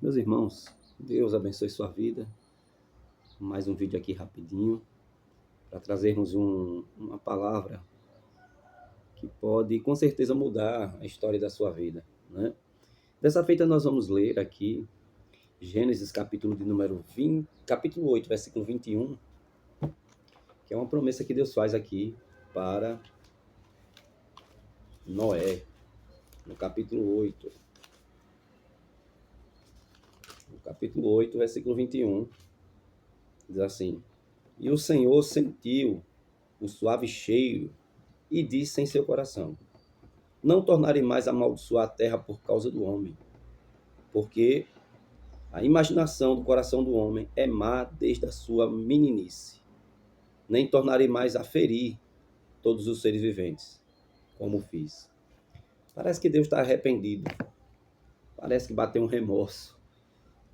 Meus irmãos, Deus abençoe sua vida. Mais um vídeo aqui rapidinho para trazermos uma palavra que pode com certeza mudar a história da sua vida, né? Dessa feita nós vamos ler aqui Gênesis capítulo de número 20, capítulo 8, versículo 21, que é uma promessa que Deus faz aqui para Noé, no capítulo 8. No capítulo 8, versículo 21, diz assim: E o Senhor sentiu o suave cheiro e disse em seu coração: Não tornarei mais a amaldiçoar a terra por causa do homem, porque a imaginação do coração do homem é má desde a sua meninice. Nem tornarei mais a ferir todos os seres viventes, como fiz. Parece que Deus está arrependido. Parece que bateu um remorso,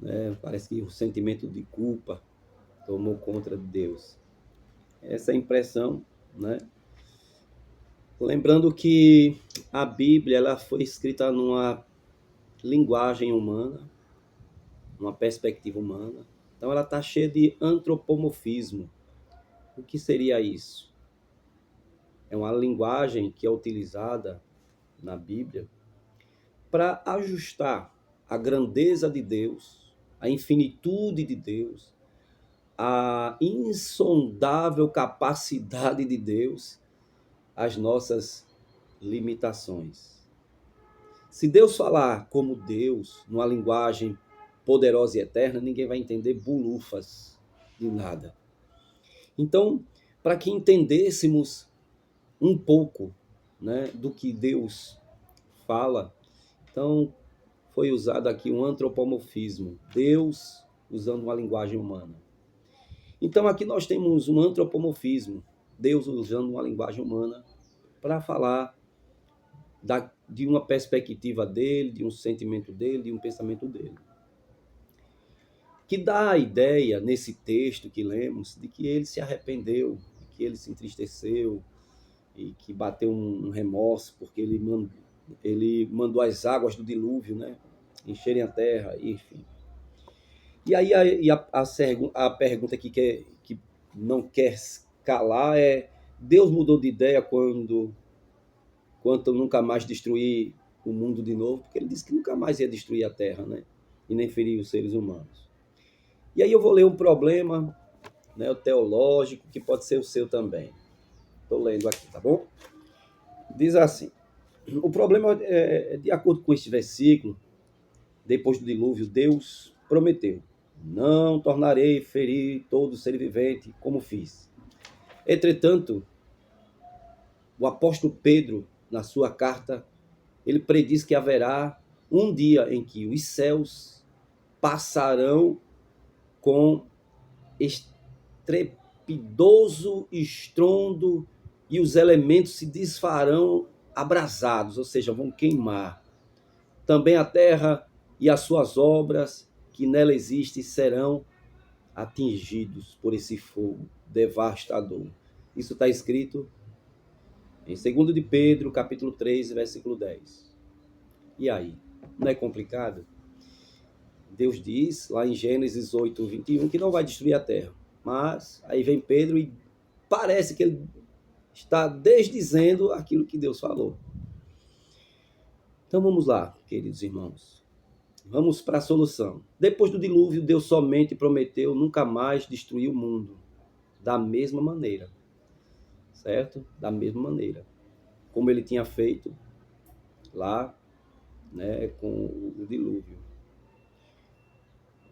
né? Parece que o sentimento de culpa tomou conta de Deus. Essa é a impressão, né? Lembrando que a Bíblia ela foi escrita numa linguagem humana, uma perspectiva humana. Então ela está cheia de antropomorfismo. O que seria isso? É uma linguagem que é utilizada na Bíblia para ajustar a grandeza de Deus, a infinitude de Deus, a insondável capacidade de Deus às nossas limitações. Se Deus falar como Deus, numa linguagem poderosa e eterna, ninguém vai entender bulufas de nada. Então, para que entendêssemos um pouco, né, do que Deus fala, então foi usado aqui um antropomorfismo, Deus usando uma linguagem humana. Então aqui nós temos um antropomorfismo, Deus usando uma linguagem humana para falar de uma perspectiva dele, de um sentimento dele, de um pensamento dele. Que dá a ideia, nesse texto que lemos, de que ele se arrependeu, de que ele se entristeceu e que bateu um remorso, porque ele mandou as águas do dilúvio, né, encherem a terra, enfim. E aí a pergunta que não quer calar é: Deus mudou de ideia quanto nunca mais destruir o mundo de novo? Porque ele disse que nunca mais ia destruir a terra, né, e nem ferir os seres humanos. E aí eu vou ler um problema, né, o teológico, que pode ser o seu também. Estou lendo aqui, tá bom? Diz assim: o problema é, de acordo com este versículo, depois do dilúvio, Deus prometeu: não tornarei ferir todo ser vivente como fiz. Entretanto, o apóstolo Pedro, na sua carta, ele prediz que haverá um dia em que os céus passarão com estrepidoso estrondo e os elementos se desfarão abrasados, ou seja, vão queimar. Também a terra e as suas obras que nela existem serão atingidos por esse fogo devastador. Isso está escrito em 2 de Pedro, capítulo 3, versículo 10. E aí? Não é complicado? Deus diz lá em Gênesis 8, 21 que não vai destruir a terra. Mas aí vem Pedro e parece que ele está desdizendo aquilo que Deus falou. Então vamos lá, queridos irmãos. Vamos para a solução. Depois do dilúvio, Deus somente prometeu nunca mais destruir o mundo. Da mesma maneira. Certo? Da mesma maneira. Como ele tinha feito lá, né, com o dilúvio.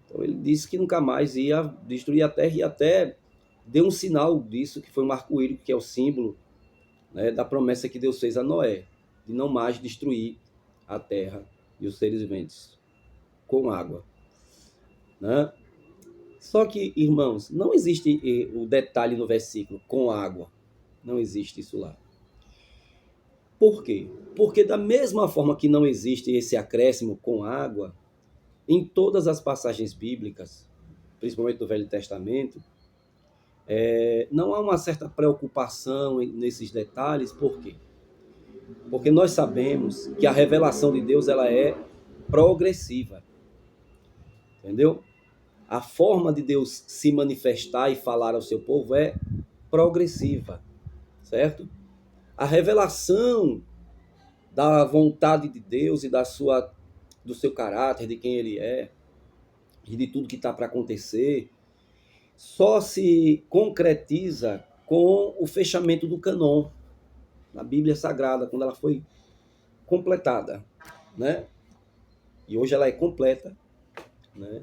Então ele disse que nunca mais ia destruir a terra e até deu um sinal disso, que foi um arco-íris, que é o símbolo, né, da promessa que Deus fez a Noé, de não mais destruir a terra e os seres viventes com água. Né? Só que, irmãos, não existe o detalhe no versículo, com água. Não existe isso lá. Por quê? Porque da mesma forma que não existe esse acréscimo com água, em todas as passagens bíblicas, principalmente do Velho Testamento, não há uma certa preocupação nesses detalhes. Por quê? Porque nós sabemos que a revelação de Deus ela é progressiva. entendeu? A forma de Deus se manifestar e falar ao seu povo é progressiva, certo? A revelação da vontade de Deus e do seu caráter, de quem ele é, e de tudo que está para acontecer, só se concretiza com o fechamento do cânon na Bíblia Sagrada, quando ela foi completada, né? E hoje ela é completa, né?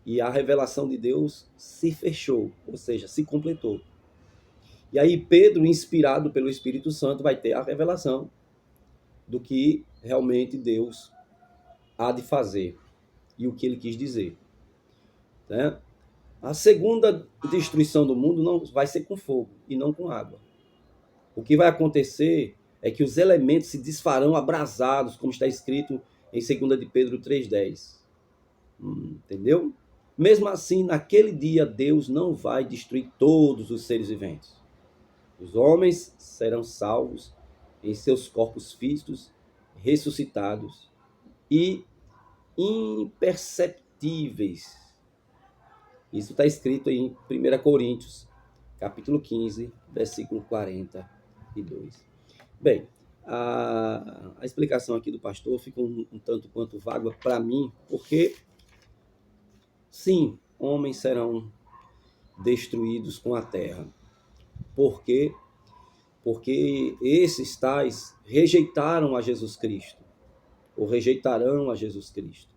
E a revelação de Deus se fechou, ou seja, se completou. E aí Pedro, inspirado pelo Espírito Santo, vai ter a revelação do que realmente Deus há de fazer e o que ele quis dizer, né? A segunda destruição do mundo não vai ser com fogo e não com água. O que vai acontecer é que os elementos se desfarão abrasados, como está escrito em 2 de Pedro 3,10. Entendeu? Mesmo assim, naquele dia, Deus não vai destruir todos os seres viventes. Os homens serão salvos em seus corpos físicos, ressuscitados e imperceptíveis. Isso está escrito em 1 Coríntios, capítulo 15, versículo 42. Bem, a explicação aqui do pastor fica um tanto quanto vaga para mim, porque, sim, homens serão destruídos com a terra. Por quê? Porque esses tais rejeitaram a Jesus Cristo, ou rejeitarão a Jesus Cristo,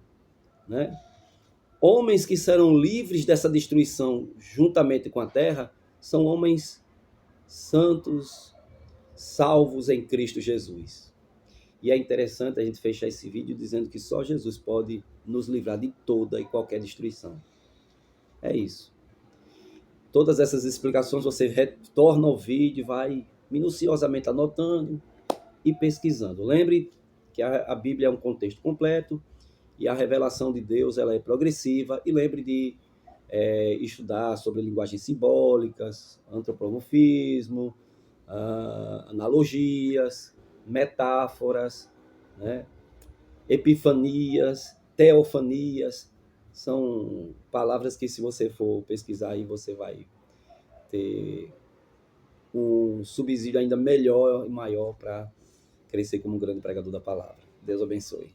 né? Homens que serão livres dessa destruição juntamente com a terra são homens santos, salvos em Cristo Jesus. E é interessante a gente fechar esse vídeo dizendo que só Jesus pode nos livrar de toda e qualquer destruição. É isso. Todas essas explicações você retorna ao vídeo, vai minuciosamente anotando e pesquisando. Lembre que a Bíblia é um contexto completo e a revelação de Deus ela é progressiva. E lembre de estudar sobre linguagens simbólicas, antropomorfismo, analogias, metáforas, né? Epifanias, teofanias. São palavras que, se você for pesquisar, aí você vai ter um subsídio ainda melhor e maior para crescer como um grande pregador da palavra. Deus abençoe.